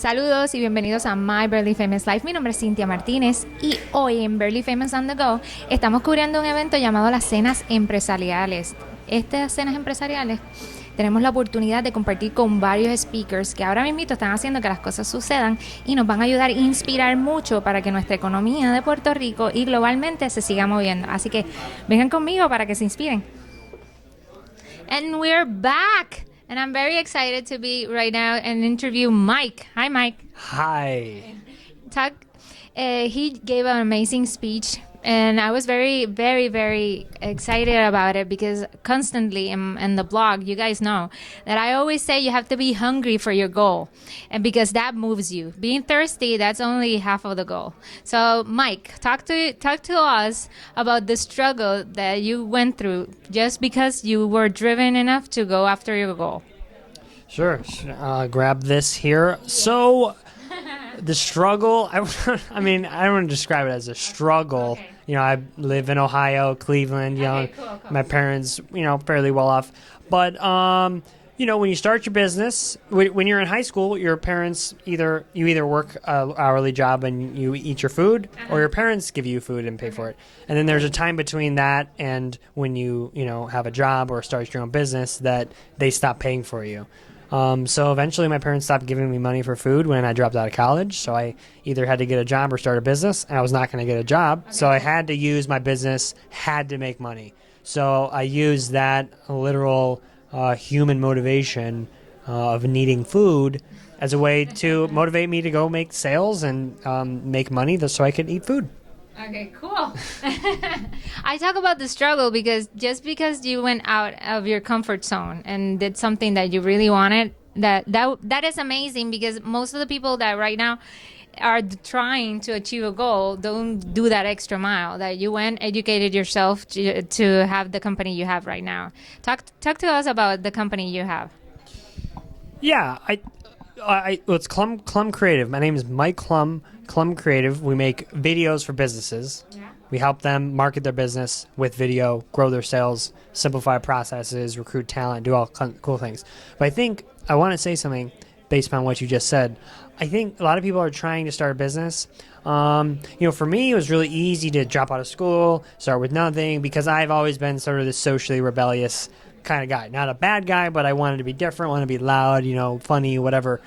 Saludos y bienvenidos a My Barely Famous Life. Mi nombre es Cintia Martínez y hoy en Barely Famous on the Go estamos cubriendo un evento llamado las cenas empresariales. Estas cenas empresariales tenemos la oportunidad de compartir con varios speakers que ahora mismo están haciendo que las cosas sucedan y nos van a ayudar a inspirar mucho para que nuestra economía de Puerto Rico y globalmente se siga moviendo. Así que vengan conmigo para que se inspiren. And we're back! And I'm very excited to be right now and interview Mike. Hi, Mike. Hi. He gave an amazing speech, and I was very, very, very excited about it because constantly in the blog, you guys know that I always say you have to be hungry for your goal, and because that moves you. Being thirsty, that's only half of the goal. So, Mike, talk to us about the struggle that you went through just because you were driven enough to go after your goal. Sure. Grab this here. So, the struggle, I mean, I don't want to describe it as a struggle. Okay. You know, I live in Ohio, Cleveland, Cool. My parents, fairly well off. But, when you start your business, when you're in high school, your parents you either work an hourly job and you eat your food, or your parents give you food and pay for it. And then there's a time between that and when you have a job or start your own business that they stop paying for you. So eventually my parents stopped giving me money for food when I dropped out of college. So I either had to get a job or start a business, and I was not going to get a job. Okay. So I had to use my business, had to make money. So I used that literal human motivation of needing food as a way to motivate me to go make sales and make money so I could eat food. Okay, cool. I talk about the struggle because just because you went out of your comfort zone and did something that you really wanted, that is amazing, because most of the people that right now are trying to achieve a goal don't do that extra mile that you went, educated yourself to have the company you have right now. Talk to us about the company you have. Yeah, it's Clum Creative. My name is Mike Clum Creative. We make videos for businesses. Yeah. We help them market their business with video, grow their sales, simplify processes, recruit talent, do all cool things. But I think I want to say something based upon what you just said. I think a lot of people are trying to start a business. For me, it was really easy to drop out of school, start with nothing, because I've always been sort of this socially rebellious kind of guy. Not a bad guy, but I wanted to be different, wanted to be loud, funny, whatever.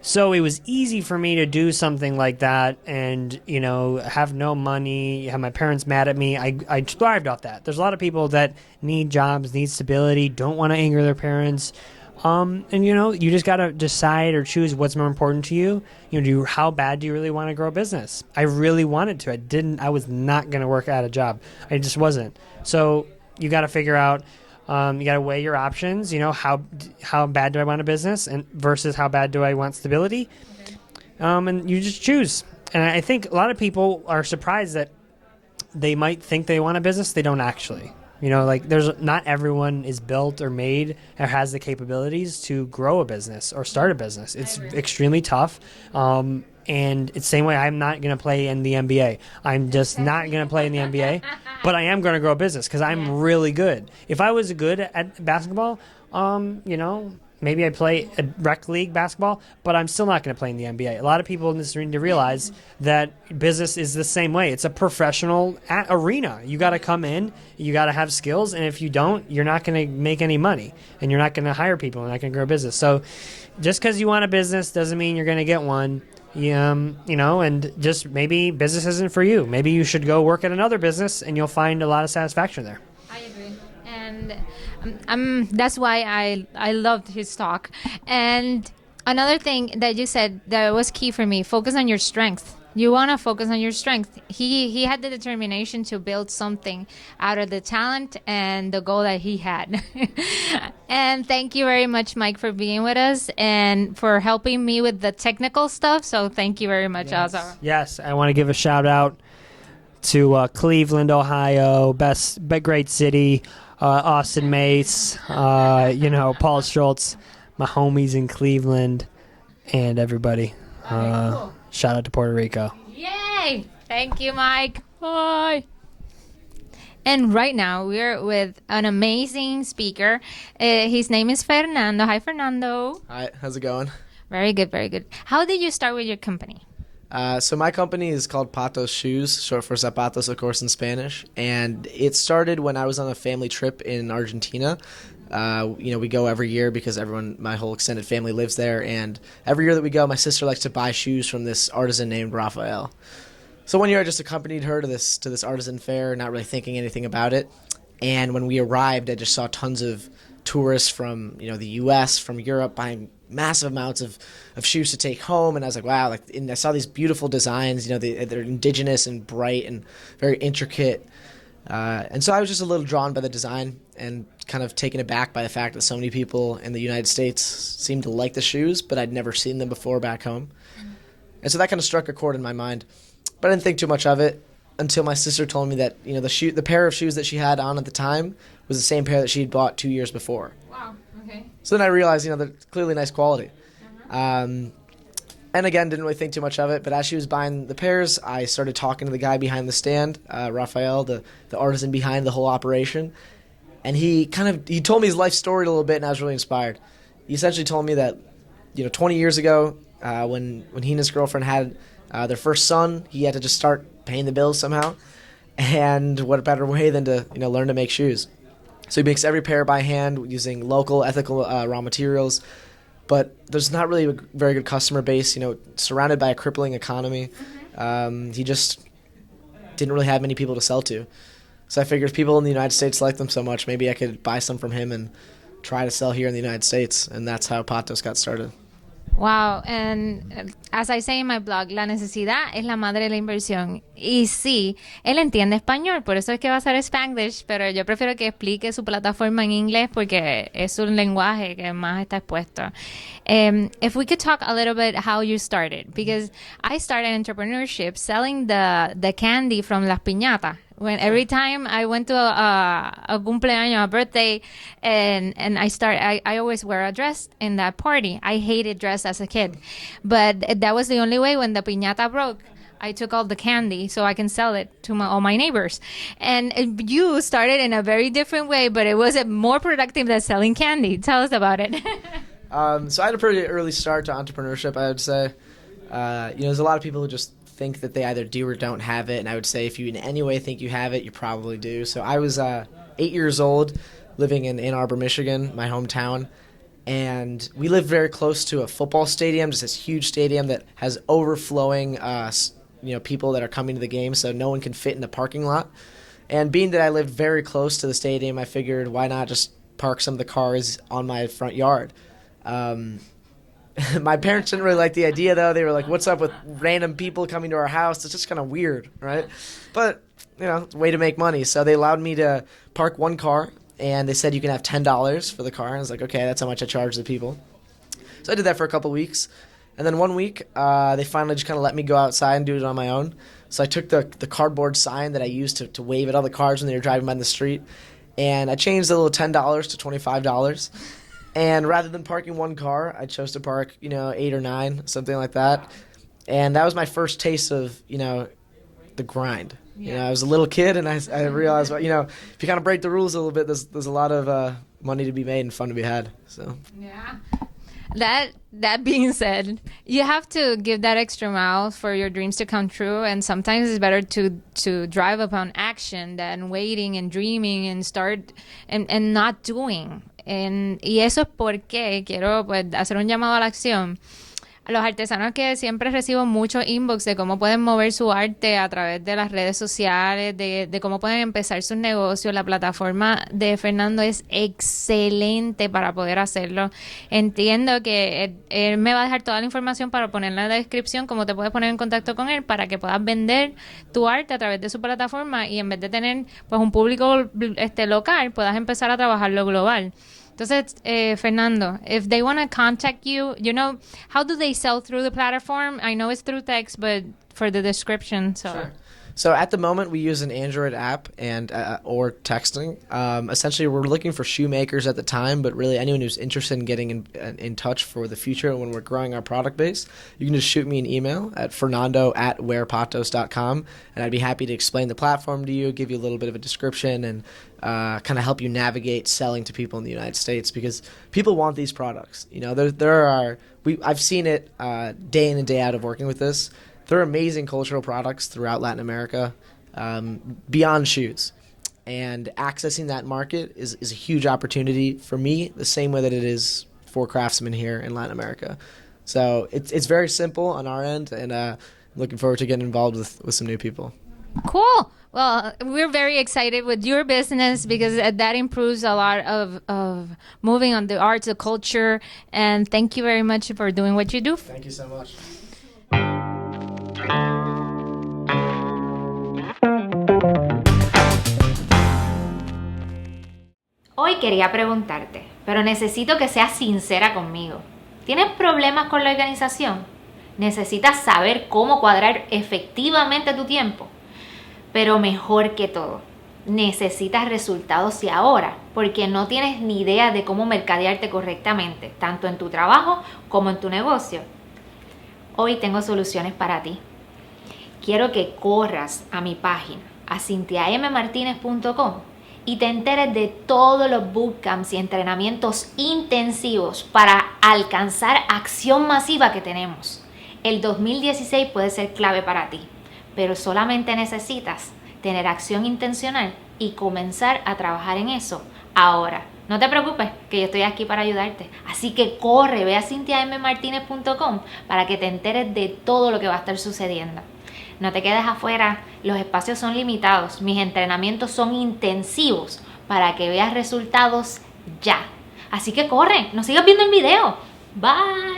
So it was easy for me to do something like that and, have no money, have my parents mad at me. I thrived off that. There's a lot of people that need jobs, need stability, don't want to anger their parents. You just got to decide or choose what's more important to you. How bad do you really want to grow a business? I really wanted to. I was not going to work at a job. I just wasn't. So you got to figure out, you got to weigh your options. How bad do I want a business and versus how bad do I want stability? Okay. And you just choose. And I think a lot of people are surprised that they might think they want a business. They don't actually. There's not everyone is built or made or has the capabilities to grow a business or start a business. It's extremely tough. And it's the same way I'm not going to play in the NBA. I'm just not going to play in the NBA, but I am going to grow a business because I'm really good. If I was good at basketball, maybe I play a rec league basketball, but I'm still not going to play in the NBA. A lot of people in this need to realize that business is the same way. It's a professional arena. You got to come in, you got to have skills, and if you don't, you're not going to make any money, and you're not going to hire people, and not going to grow a business. So just because you want a business doesn't mean you're going to get one. And just maybe business isn't for you. Maybe you should go work at another business, and you'll find a lot of satisfaction there. I agree. And that's why I loved his talk. And another thing that you said that was key for me, focus on your strength. You want to focus on your strength. He had the determination to build something out of the talent and the goal that he had. And thank you very much, Mike, for being with us and for helping me with the technical stuff. So thank you very much, also. Yes, I want to give a shout out to Cleveland, Ohio, great city, Austin Mace, Paul Schultz, my homies in Cleveland, and everybody. Cool. Shout out to Puerto Rico. Yay! Thank you, Mike. Bye. And right now we're with an amazing speaker. His name is Fernando. Hi, Fernando. Hi, how's it going? Very good, very good. How did you start with your company? So my company is called Patos Shoes, short for zapatos, of course, in Spanish. And it started when I was on a family trip in Argentina. We go every year because my whole extended family lives there. And every year that we go, my sister likes to buy shoes from this artisan named Rafael. So one year I just accompanied her to this artisan fair, not really thinking anything about it. And when we arrived, I just saw tons of tourists from the U.S., from Europe, buying massive amounts of shoes to take home. And I was like, wow, and I saw these beautiful designs, they're indigenous and bright and very intricate. And so I was just a little drawn by the design and kind of taken aback by the fact that so many people in the United States seemed to like the shoes, but I'd never seen them before back home. And so that kind of struck a chord in my mind. But I didn't think too much of it until my sister told me that the pair of shoes that she had on at the time was the same pair that she had bought 2 years before. Wow. Okay. So then I realized, they're clearly nice quality. And again, didn't really think too much of it. But as she was buying the pairs, I started talking to the guy behind the stand, Rafael, the artisan behind the whole operation. And he told me his life story a little bit, and I was really inspired. He essentially told me that, 20 years ago, when he and his girlfriend had their first son, he had to just start paying the bills somehow. And what a better way than to learn to make shoes. So he makes every pair by hand using local, ethical raw materials. But there's not really a very good customer base, surrounded by a crippling economy. He just didn't really have many people to sell to. So I figured if people in the United States like them so much, maybe I could buy some from him and try to sell here in the United States. And that's how Patos got started. Wow, and as I say in my blog, la necesidad es la madre de la inversión. Y sí, él entiende español, por eso es que va a ser Spanglish, pero yo prefiero que explique su plataforma en inglés porque es un lenguaje que más está expuesto. If we could talk a little bit how you started, because I started entrepreneurship selling the candy from las piñatas. When every time I went to a cumpleaños, a birthday, and I always wear a dress in that party. I hated dress as a kid, but that was the only way. When the piñata broke, I took all the candy so I can sell it to all my neighbors. And you started in a very different way, but it was more productive than selling candy. Tell us about it. So I had a pretty early start to entrepreneurship, I would say. There's a lot of people who just think that they either do or don't have it, and I would say if you in any way think you have it, you probably do. So I was 8 years old, living in Ann Arbor, Michigan, my hometown, and we lived very close to a football stadium, just this huge stadium that has overflowing people that are coming to the game, so no one can fit in the parking lot. And being that I lived very close to the stadium, I figured why not just park some of the cars on my front yard. My parents didn't really like the idea, though. They were like, what's up with random people coming to our house? It's just kind of weird, right? But, it's a way to make money. So they allowed me to park one car, and they said you can have $10 for the car. And I was like, okay, that's how much I charge the people. So I did that for a couple weeks. And then one week, they finally just kind of let me go outside and do it on my own. So I took the cardboard sign that I used to wave at all the cars when they were driving by the street, and I changed the little $10 to $25. And rather than parking one car, I chose to park, 8 or 9, something like that. And that was my first taste of, the grind. Yeah. I was a little kid, and I realized, if you kind of break the rules a little bit, there's a lot of money to be made and fun to be had. So yeah. That being said, you have to give that extra mile for your dreams to come true, and sometimes it's better to drive upon action than waiting and dreaming and start and not doing. Y eso es porque quiero hacer un llamado a la acción. Los artesanos que siempre recibo muchos inbox de cómo pueden mover su arte a través de las redes sociales, de cómo pueden empezar sus negocios. La plataforma de Fernando es excelente para poder hacerlo. Entiendo que él me va a dejar toda la información para ponerla en la descripción, cómo te puedes poner en contacto con él para que puedas vender tu arte a través de su plataforma y en vez de tener un público local, puedas empezar a trabajarlo global. Entonces, Fernando, if they want to contact you, how do they sell through the platform? I know it's through text, but for the description, so. Sure. So at the moment, we use an Android app and or texting. Essentially, we're looking for shoemakers at the time, but really anyone who's interested in getting in touch for the future when we're growing our product base, you can just shoot me an email at fernando@wearpatos.com, and I'd be happy to explain the platform to you, give you a little bit of a description, and kind of help you navigate selling to people in the United States, because people want these products. You know, I've seen it day in and day out of working with this. There are amazing cultural products throughout Latin America, beyond shoes. And accessing that market is a huge opportunity for me, the same way that it is for craftsmen here in Latin America. So it's very simple on our end, and looking forward to getting involved with some new people. Cool. Well, we're very excited with your business because that improves a lot of moving on the arts, the culture. And thank you very much for doing what you do. Thank you so much. Hoy quería preguntarte, pero necesito que seas sincera conmigo. ¿Tienes problemas con la organización? ¿Necesitas saber cómo cuadrar efectivamente tu tiempo? Pero mejor que todo, necesitas resultados y ahora, porque no tienes ni idea de cómo mercadearte correctamente, tanto en tu trabajo como en tu negocio. Hoy tengo soluciones para ti. Quiero que corras a mi página, a cintiammartinez.com, y te enteres de todos los bootcamps y entrenamientos intensivos para alcanzar acción masiva que tenemos. El 2016 puede ser clave para ti, pero solamente necesitas tener acción intencional y comenzar a trabajar en eso ahora. No te preocupes, que yo estoy aquí para ayudarte. Así que corre, ve a cintiammartinez.com para que te enteres de todo lo que va a estar sucediendo. No te quedes afuera, los espacios son limitados, mis entrenamientos son intensivos para que veas resultados ya. Así que corre, no sigas viendo el video. Bye.